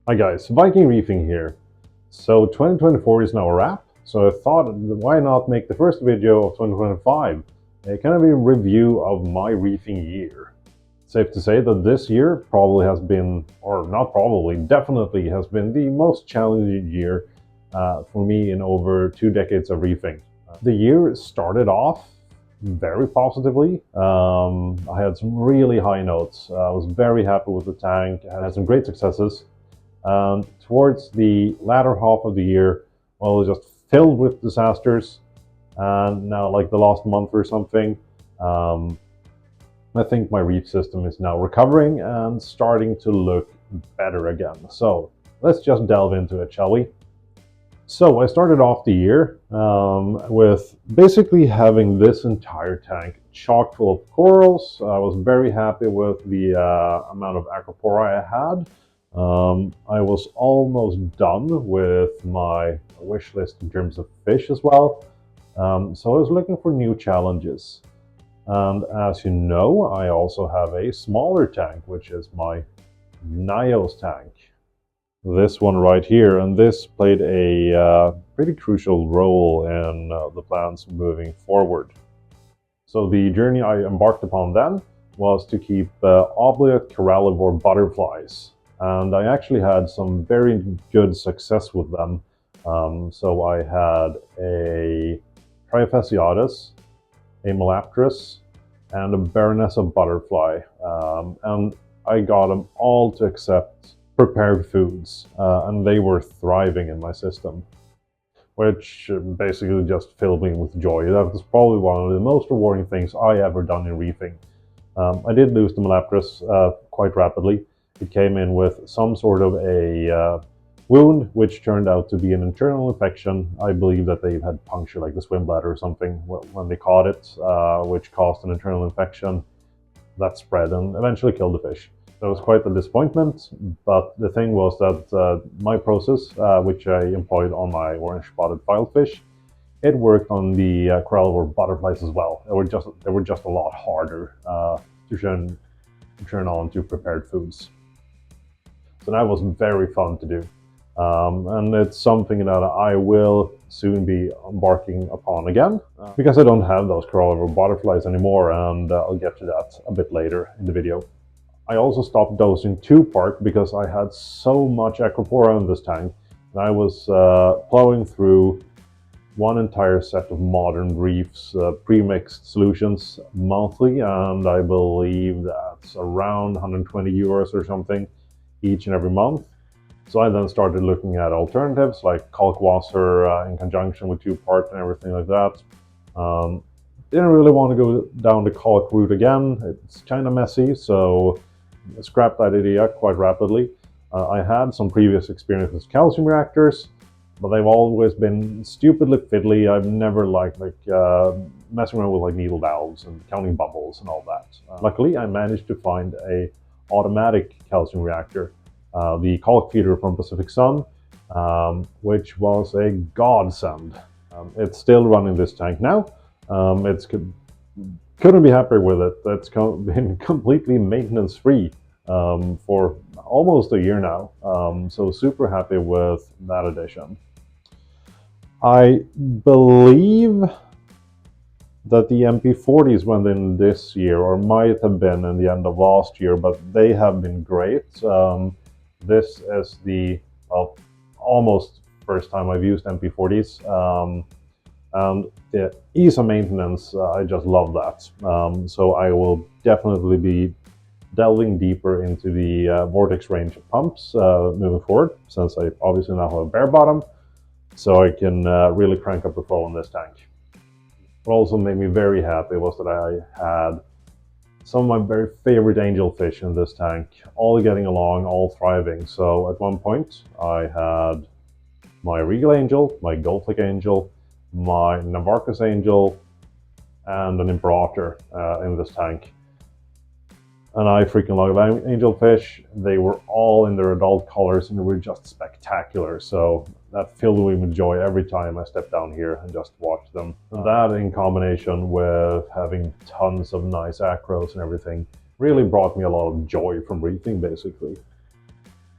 Hi guys, Viking Reefing here. So 2024 is now a wrap, so I thought why not make the first video of 2025 a kind of a review of my reefing year. Safe to say that this year probably has been, or not probably, definitely has been the most challenging year for me in over 2 decades of reefing. The year started off very positively. I had some really high notes. I was very happy with the tank. I had some great successes. Towards the latter half of the year, well, it was just filled with disasters. And now, like the last month or something, I think my reef system is now recovering and starting to look better again. So let's just delve into it, shall we? So I started off the year with basically having this entire tank chock full of corals. I was very happy with the amount of Acropora I had. I was almost done with my wish list in terms of fish as well. So I was looking for new challenges. And as you know, I also have a smaller tank, which is my Nios tank. This one right here, and this played a pretty crucial role in the plans moving forward. So the journey I embarked upon then was to keep obligate corallivore butterflies. And I actually had some very good success with them. So I had a Trifasciatus, a Melaptrus, and a Baroness of Butterfly. And I got them all to accept prepared foods, and they were thriving in my system, which basically just filled me with joy. That was probably one of the most rewarding things I ever done in reefing. I did lose the Melaptrus quite rapidly. It came in with some sort of a wound, which turned out to be an internal infection. I believe that they had punctured like the swim bladder or something when they caught it, which caused an internal infection that spread and eventually killed the fish. That was quite a disappointment, but the thing was that my process, which I employed on my orange-spotted filefish, it worked on the corallivore butterflies as well. They were just a lot harder to turn on to prepared foods. So that was very fun to do. And it's something that I will soon be embarking upon again, because I don't have those corallivore butterflies anymore, and I'll get to that a bit later in the video. I also stopped dosing 2-part because I had so much Acropora in this tank, and I was plowing through one entire set of modern Reef's pre-mixed solutions monthly, and I believe that's around 120 euros or something each and every month. So I then started looking at alternatives like kalkwasser in conjunction with 2-part and everything like that. Didn't really want to go down the kalk route again. It's kind of messy, so scrapped that idea quite rapidly. I had some previous experience with calcium reactors, but they've always been stupidly fiddly. I've never liked messing around with like needle valves and counting bubbles and all that. Luckily, I managed to find a automatic calcium reactor, the kalk feeder from Pacific Sun, which was a godsend. It's still running this tank now. Couldn't be happier with it. It's been completely maintenance free for almost a year now. So super happy with that addition. I believe that the MP40s went in this year, or might have been in the end of last year, but they have been great. This is the almost first time I've used MP40s. And the ease of maintenance, I just love that. So I will definitely be delving deeper into the vortex range of pumps moving forward, since I obviously now have a bare bottom, so I can really crank up the flow in this tank. What also made me very happy was that I had some of my very favorite angelfish in this tank, all getting along, all thriving. So at one point, I had my Regal Angel, my Goldflick Angel, my Navarcus Angel, and an Imperator in this tank. And I freaking love angelfish. They were all in their adult colors and they were just spectacular. So that filled me with joy every time I stepped down here and just watched them. And that, in combination with having tons of nice acros and everything, really brought me a lot of joy from reefing, basically.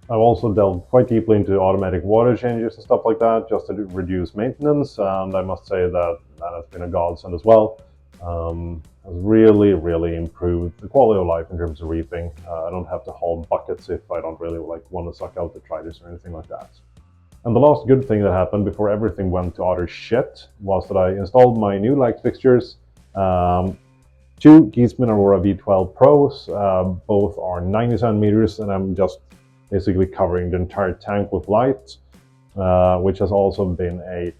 I've also delved quite deeply into automatic water changes and stuff like that, just to reduce maintenance, and I must say that that has been a godsend as well. Has really, really improved the quality of life in terms of reefing. I don't have to haul buckets if I don't really want to suck out the tridents or anything like that. And the last good thing that happened before everything went to utter shit was that I installed my new light fixtures. Two Geeseman Aurora V12 Pros, both are 90 centimeters, and I'm just basically covering the entire tank with light, which has also been a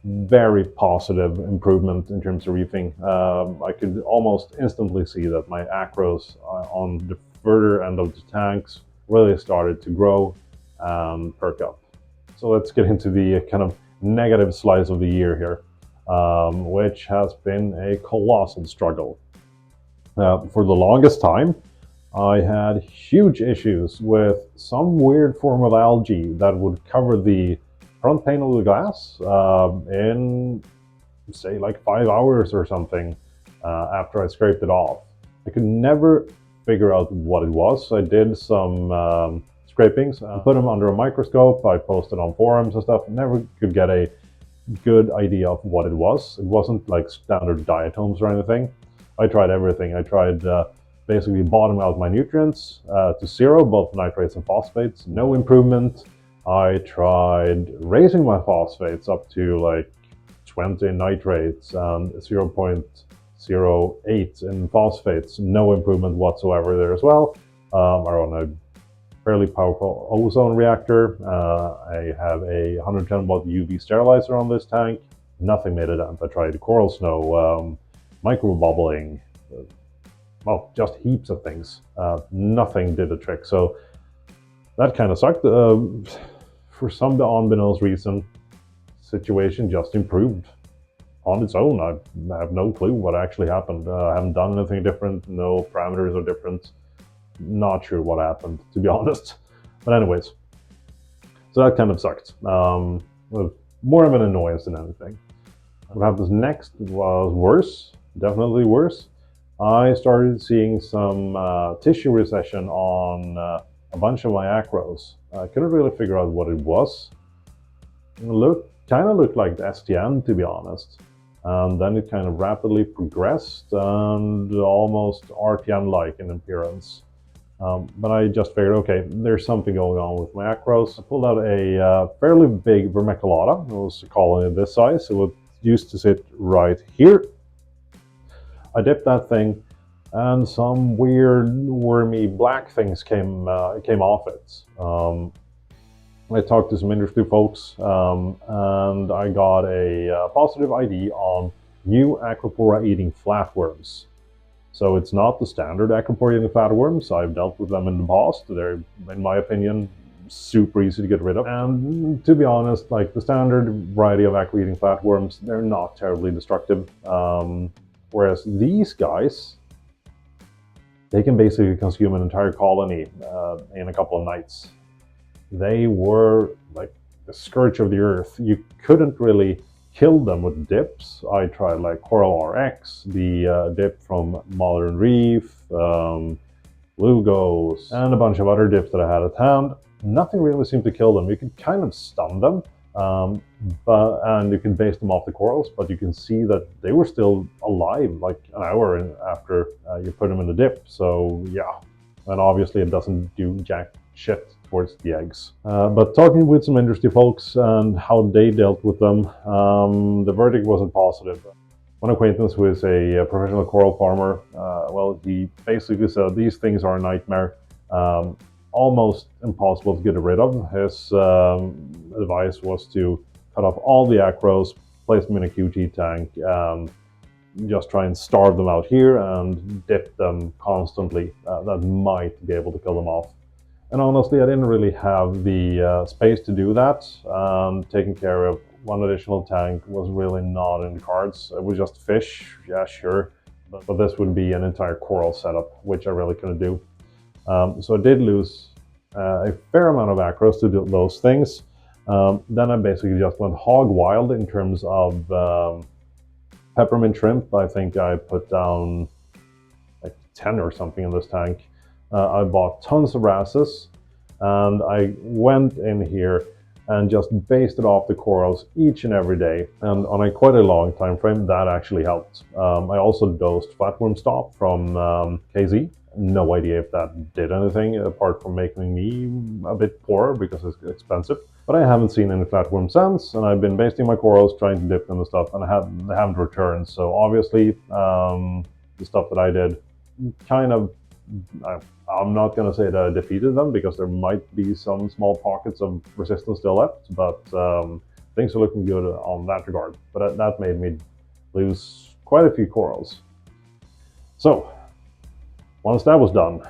very positive improvement in terms of reefing. I could almost instantly see that my acros on the further end of the tanks really started to grow and perk up. So let's get into the kind of negative slice of the year here, which has been a colossal struggle. For the longest time, I had huge issues with some weird form of algae that would cover the front pane of the glass in, say, like 5 hours or something after I scraped it off. I could never figure out what it was. I did some scrapings, put them under a microscope. I posted on forums and stuff. Never could get a good idea of what it was. It wasn't like standard diatoms or anything. I tried everything. I tried basically bottom out my nutrients to zero, both nitrates and phosphates. No improvement. I tried raising my phosphates up to like 20 nitrates and 0.08 in phosphates. No improvement whatsoever there as well. I run a fairly powerful ozone reactor. I have a 110 watt UV sterilizer on this tank. Nothing made a dent. I tried coral snow, micro bubbling, well, just heaps of things. Nothing did the trick. So that kind of sucked. For some unbeknownst reason, situation just improved on its own. I have no clue what actually happened. I haven't done anything different. No parameters are different. Not sure what happened, to be honest. But anyways, so that kind of sucked. More of an annoyance than anything. What happens next was worse, definitely worse. I started seeing some tissue recession on a bunch of my acros. I couldn't really figure out what it was. It kind of looked like the STN, to be honest. And then it kind of rapidly progressed and almost RTN-like in appearance. But I just figured, okay, there's something going on with my acros. I pulled out a fairly big vermiculata. It was a colony this size. It used to sit right here. I dipped that thing, and some weird wormy black things came off it. I talked to some industry folks, and I got a positive ID on new Acropora eating flatworms. So it's not the standard Acropora eating flatworms. I've dealt with them in the past. They're, in my opinion, super easy to get rid of. And to be honest, like the standard variety of Acropora eating flatworms, they're not terribly destructive. Whereas these guys, they can basically consume an entire colony in a couple of nights. They were like the scourge of the earth. You couldn't really kill them with dips. I tried like Coral RX, the dip from Modern Reef, Lugos, and a bunch of other dips that I had at hand. Nothing really seemed to kill them. You could kind of stun them, and you can base them off the corals, but you can see that they were still alive like an hour after you put them in the dip. So yeah, and obviously it doesn't do jack shit towards the eggs. But talking with some industry folks and how they dealt with them, the verdict wasn't positive. One acquaintance who is a professional coral farmer, well, he basically said these things are a nightmare, almost impossible to get rid of. His advice was to cut off all the acros, place them in a QT tank, and just try and starve them out here and dip them constantly. That might be able to kill them off. And honestly, I didn't really have the space to do that. Taking care of one additional tank was really not in the cards. It was just fish, yeah, sure. But this would be an entire coral setup, which I really couldn't do. So I did lose a fair amount of acros to do those things. Then I basically just went hog wild in terms of peppermint shrimp. I think I put down like 10 or something in this tank. I bought tons of wrasses. And I went in here and just basted off the corals each and every day. And on a quite a long time frame, that actually helped. I also dosed Flatworm stop from KZ. No idea if that did anything apart from making me a bit poorer because it's expensive. But I haven't seen any flatworm since, and I've been basting my corals, trying to dip them and stuff, and they haven't returned. So obviously, the stuff that I did kind of, I'm not going to say that I defeated them because there might be some small pockets of resistance still left, but things are looking good on that regard. But that made me lose quite a few corals. So once that was done,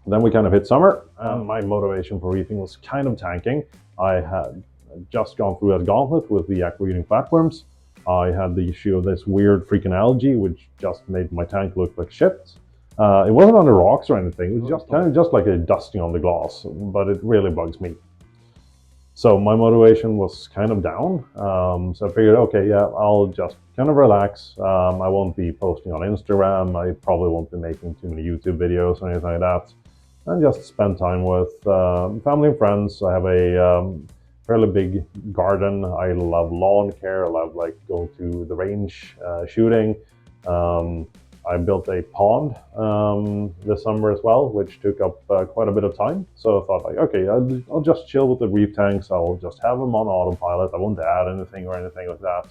then we kind of hit summer, and my motivation for reefing was kind of tanking. I had just gone through that gauntlet with the aqua-eating flatworms. I had the issue of this weird freaking algae, which just made my tank look like shit. It wasn't on the rocks or anything, it was just kind of just like a dusting on the glass, but it really bugs me. So my motivation was kind of down, so I figured, okay, yeah, I'll just kind of relax. I won't be posting on Instagram, I probably won't be making too many YouTube videos or anything like that, and just spend time with family and friends. I have a fairly big garden. I love lawn care, I love like going to the range, shooting. I built a pond this summer as well, which took up quite a bit of time. So I thought, like, okay, I'll just chill with the reef tanks. I'll just have them on autopilot. I won't add anything or anything like that.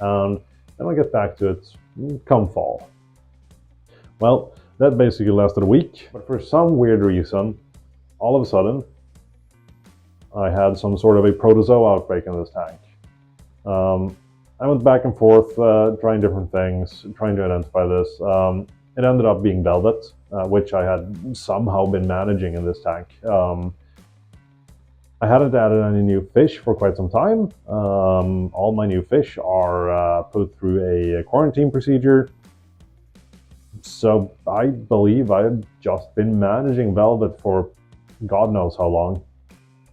And then I'll get back to it come fall. Well, that basically lasted a week. But for some weird reason, all of a sudden, I had some sort of a protozoa outbreak in this tank. I went back and forth, trying different things, trying to identify this. It ended up being velvet, which I had somehow been managing in this tank. I hadn't added any new fish for quite some time. All my new fish are put through a quarantine procedure. So I believe I've just been managing velvet for God knows how long.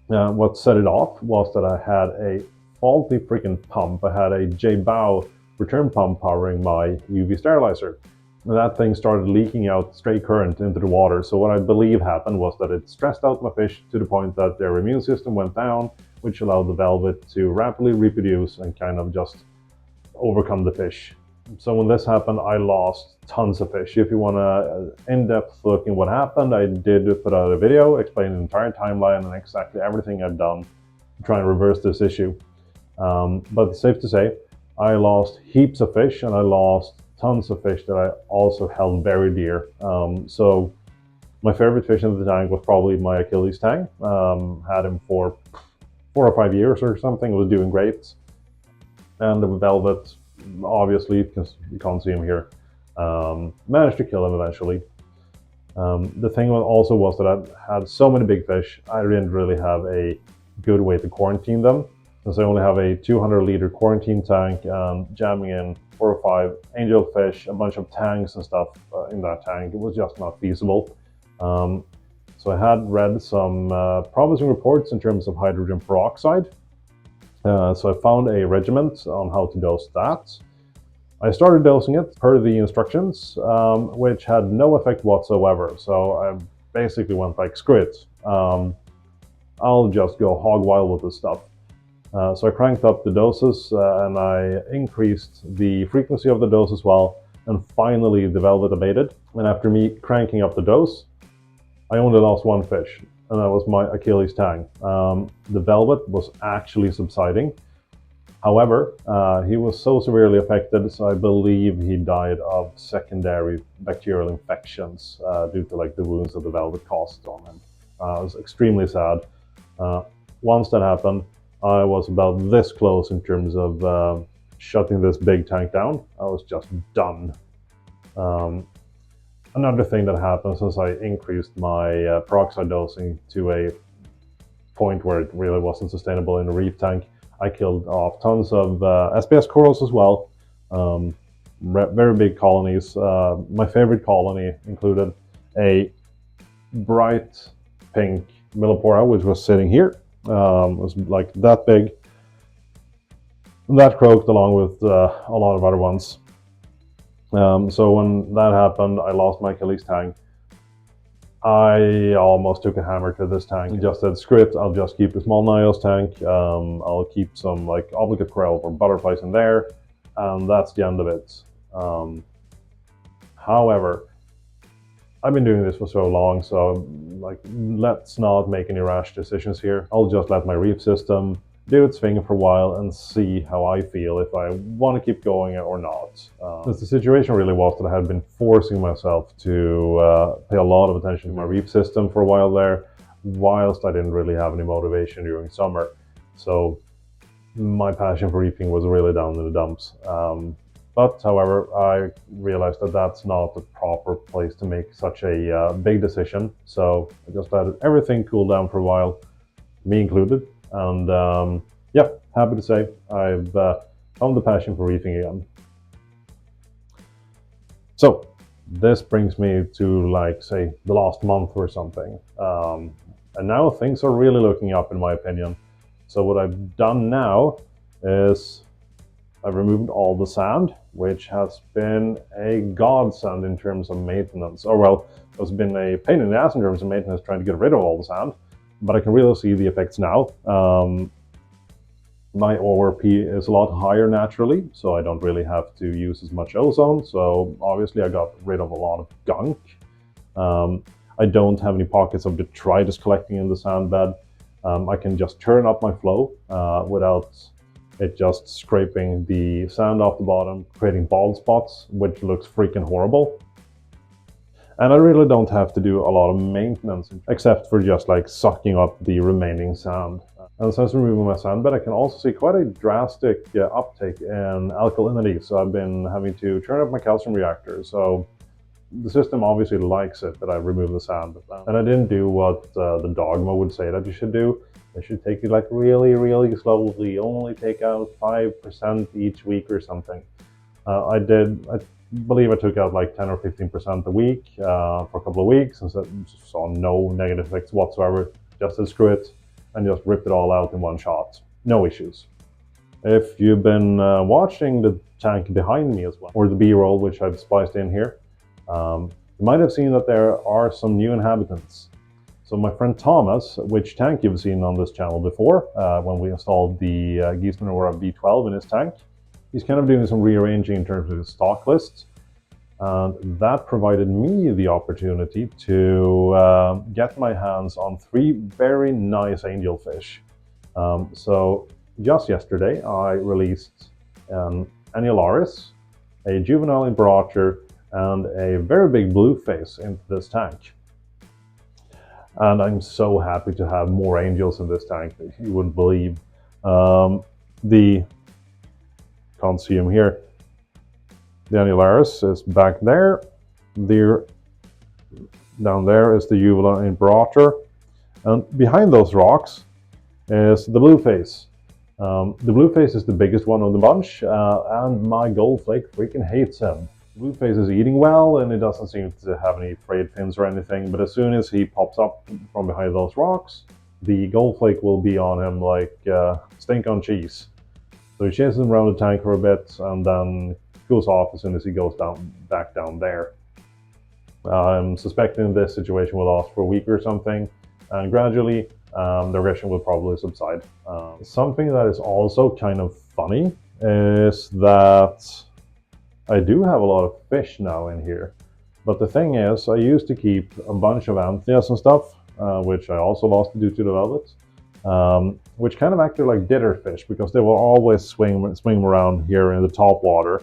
What set it off was that I had a faulty freaking pump. I had a J-Bow return pump powering my UV sterilizer. And that thing started leaking out straight current into the water. So what I believe happened was that it stressed out my fish to the point that their immune system went down, which allowed the velvet to rapidly reproduce and kind of just overcome the fish. So when this happened, I lost tons of fish. If you want to in-depth look at what happened, I did put out a video explaining the entire timeline and exactly everything I've done to try and reverse this issue. But it's safe to say, I lost heaps of fish, and I lost tons of fish that I also held very dear. So my favorite fish in the tank was probably my Achilles tang. Had him for 4 or 5 years or something, was doing great. And the velvet, obviously, because you can't see him here, managed to kill him eventually. The thing also was that I had so many big fish, I didn't really have a good way to quarantine them. Since I only have a 200-liter quarantine tank, jamming in 4 or 5 angelfish, a bunch of tanks and stuff in that tank, it was just not feasible. So I had read some promising reports in terms of hydrogen peroxide. So I found a regimen on how to dose that. I started dosing it per the instructions, which had no effect whatsoever. So I basically went like, screw it. I'll just go hog wild with this stuff. So I cranked up the doses and I increased the frequency of the dose as well, and finally the velvet abated. And after me cranking up the dose, I only lost 1 fish, and that was my Achilles tang. The velvet was actually subsiding. However, he was so severely affected, so I believe he died of secondary bacterial infections due to like the wounds that the velvet caused on him. It was extremely sad. Once that happened, I was about this close in terms of shutting this big tank down. I was just done. Another thing that happened since I increased my peroxide dosing to a point where it really wasn't sustainable in the reef tank, I killed off tons of SPS corals as well. Very big colonies. My favorite colony included a bright pink Millipora, which was sitting here. It was like that big. That croaked along with a lot of other ones. So when that happened, I lost my Achilles tang. I almost took a hammer to this tank. I just said, screw it, I'll just keep a small Nios tank. I'll keep some like obligate corallivore butterflies in there, and that's the end of it. However, I've been doing this for so long, so like, let's not make any rash decisions here. I'll just let my reef system do its thing for a while and see how I feel, if I want to keep going or not. Since the situation really was that I had been forcing myself to pay a lot of attention to my reef system for a while there, whilst I didn't really have any motivation during summer. So my passion for reefing was really down in the dumps. But however, I realized that that's not the proper place to make such a big decision. So I just let everything cool down for a while, me included. And yeah, happy to say I've found the passion for reefing again. So this brings me to, like, say, the last month or something. And now things are really looking up, in my opinion. So what I've done now is I've removed all the sand, which has been a godsend in terms of maintenance. Or well, it's been a pain in the ass in terms of maintenance trying to get rid of all the sand, but I can really see the effects now. My ORP is a lot higher naturally, so I don't really have to use as much ozone. So obviously I got rid of a lot of gunk. I don't have any pockets of detritus collecting in the sand bed. I can just turn up my flow without it just scraping the sand off the bottom, creating bald spots, which looks freaking horrible. And I really don't have to do a lot of maintenance, except for just like sucking up the remaining sand. And since removing my sand bed, I can also see quite a drastic uptake in alkalinity. So I've been having to turn up my calcium reactor. So the system obviously likes it that I remove the sand. And I didn't do what the dogma would say that you should do. It should take you like really, really slowly, only take out 5% each week or something. I believe I took out like 10 or 15% a week for a couple of weeks, and saw no negative effects whatsoever. Just said screw it and just ripped it all out in one shot. No issues. If you've been watching the tank behind me as well, or the B-roll which I've spliced in here, you might have seen that there are some new inhabitants. So my friend Thomas, which tank you've seen on this channel before, when we installed the Gießmann V12 in his tank, he's kind of doing some rearranging in terms of his stock list. And that provided me the opportunity to get my hands on 3 very nice angelfish. So just yesterday, I released an Annularis, a juvenile Imperator, and a very big blueface into this tank. And I'm so happy to have more angels in this tank that you wouldn't believe. Can't see him here. The Annularis is back there. Down there is the juvenile Imperator. And behind those rocks is the blueface. The blueface is the biggest one of the bunch, and my goldflake freaking hates him. Blueface is eating well, and it doesn't seem to have any frayed fins or anything, but as soon as he pops up from behind those rocks, the goldflake will be on him like stink on cheese. So he chases him around the tank for a bit, and then goes off as soon as he goes back down there. I'm suspecting this situation will last for a week or something, and gradually the aggression will probably subside. Something that is also kind of funny is that I do have a lot of fish now in here, but the thing is, I used to keep a bunch of antheas and stuff, which I also lost due to the velvet, which kind of acted like ditterfish because they will always swing around here in the top water,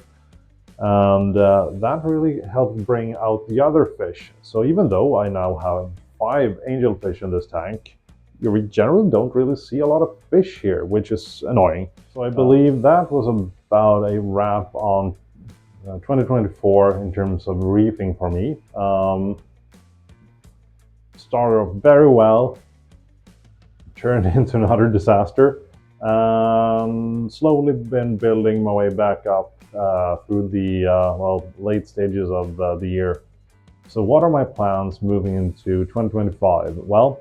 and that really helped bring out the other fish. So even though I now have 5 angelfish in this tank, you generally don't really see a lot of fish here, which is annoying. So I believe that was about a wrap on 2024 in terms of reefing for me. Started off very well, turned into another disaster, and slowly been building my way back up through the late stages of the year. So what are my plans moving into 2025? Well,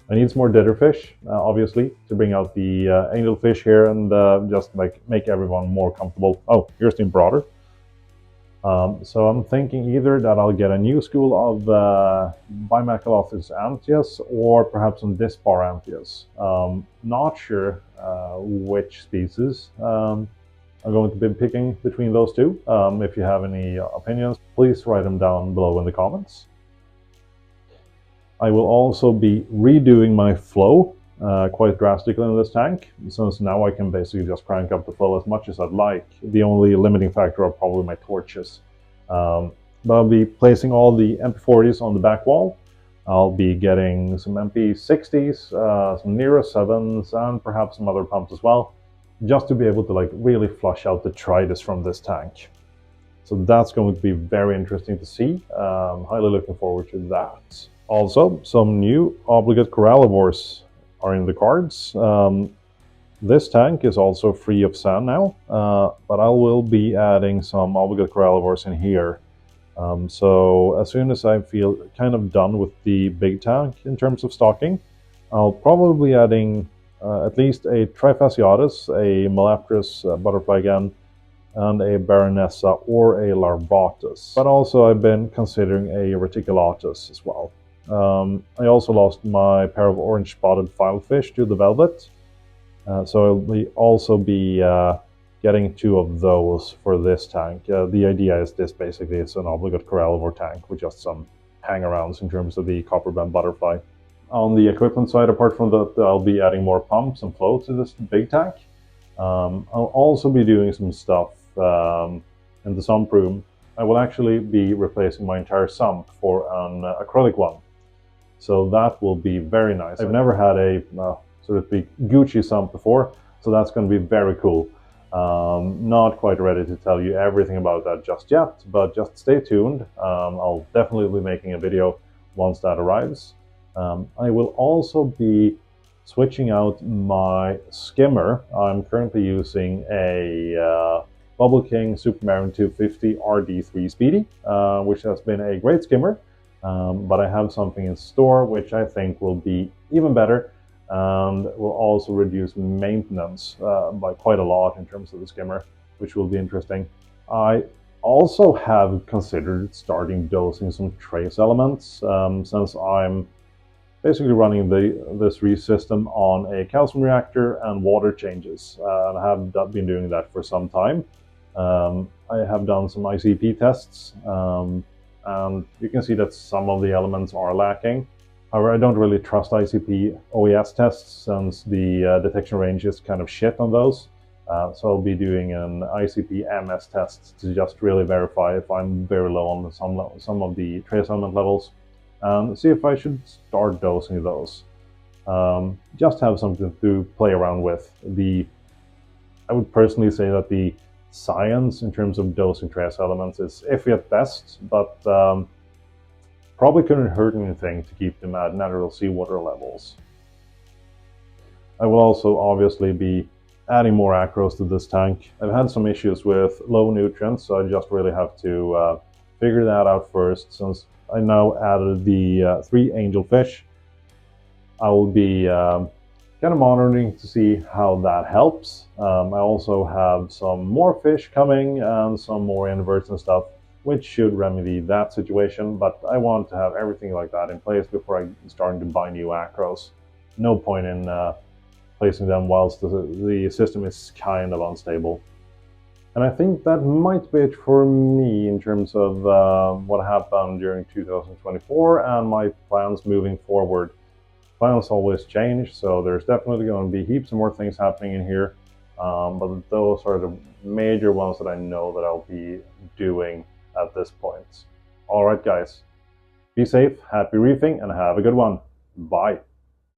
I need some more ditterfish, obviously, to bring out the angelfish here and just like make everyone more comfortable. Oh, here's the Imperator. So I'm thinking either that I'll get a new school of Bimacalothrus anthias or perhaps some dispar anthias. Not sure which species I'm going to be picking between those two. If you have any opinions, please write them down below in the comments. I will also be redoing my flow quite drastically in this tank, since now I can basically just crank up the flow as much as I'd like. The only limiting factor are probably my torches. But I'll be placing all the MP40s on the back wall. I'll be getting some MP60s, some Nero 7s, and perhaps some other pumps as well, just to be able to really flush out the Tridus from this tank. So that's going to be very interesting to see. Highly looking forward to that. Also, some new obligate corallivores are in the cards. This tank is also free of sand now, but I will be adding some obligate corallivores in here. So as soon as I feel kind of done with the big tank in terms of stocking, I'll probably be adding at least a Trifasciatus, a Melaptrus butterfly again, and a Baronessa or a Larvatus. But also I've been considering a Reticulatus as well. I also lost my pair of orange spotted filefish to the velvet, so I'll also be getting 2 of those for this tank. The idea is this basically is an obligate corallivore tank with just some hang-arounds in terms of the copper band butterfly. On the equipment side, apart from that, I'll be adding more pumps and floats to this big tank. I'll also be doing some stuff in the sump room. I will actually be replacing my entire sump for an acrylic one. So that will be very nice. I've never had a sort of big Gucci sump before, so that's going to be very cool. Not quite ready to tell you everything about that just yet, but just stay tuned. I'll definitely be making a video once that arrives. I will also be switching out my skimmer. I'm currently using a Bubble King Supermarine 250 RD3 Speedy, which has been a great skimmer. But I have something in store which I think will be even better and will also reduce maintenance by quite a lot in terms of the skimmer, which will be interesting. I also have considered starting dosing some trace elements, since I'm basically running this Reef system on a calcium reactor and water changes, and I have been doing that for some time. I have done some ICP tests, and you can see that some of the elements are lacking. However, I don't really trust ICP OES tests since the detection range is kind of shit on those. So I'll be doing an ICP MS test to just really verify if I'm very low on some of the trace element levels, and see if I should start dosing those. Just have something to play around with. I would personally say that the science in terms of dosing trace elements is iffy at best, but probably couldn't hurt anything to keep them at natural seawater levels. I will also obviously be adding more acros to this tank. I've had some issues with low nutrients, so I just really have to figure that out first. Since I now added the 3 angelfish, I will be kind of monitoring to see how that helps. I also have some more fish coming and some more inverts and stuff, which should remedy that situation, but I want to have everything like that in place before I start to buy new acros. No point in placing them whilst the system is kind of unstable. And I think that might be it for me in terms of what happened during 2024 and my plans moving forward. Plans always change, so there's definitely going to be heaps of more things happening in here, but those are the major ones that I know that I'll be doing at this point. Alright guys, be safe, happy reefing, and have a good one. Bye.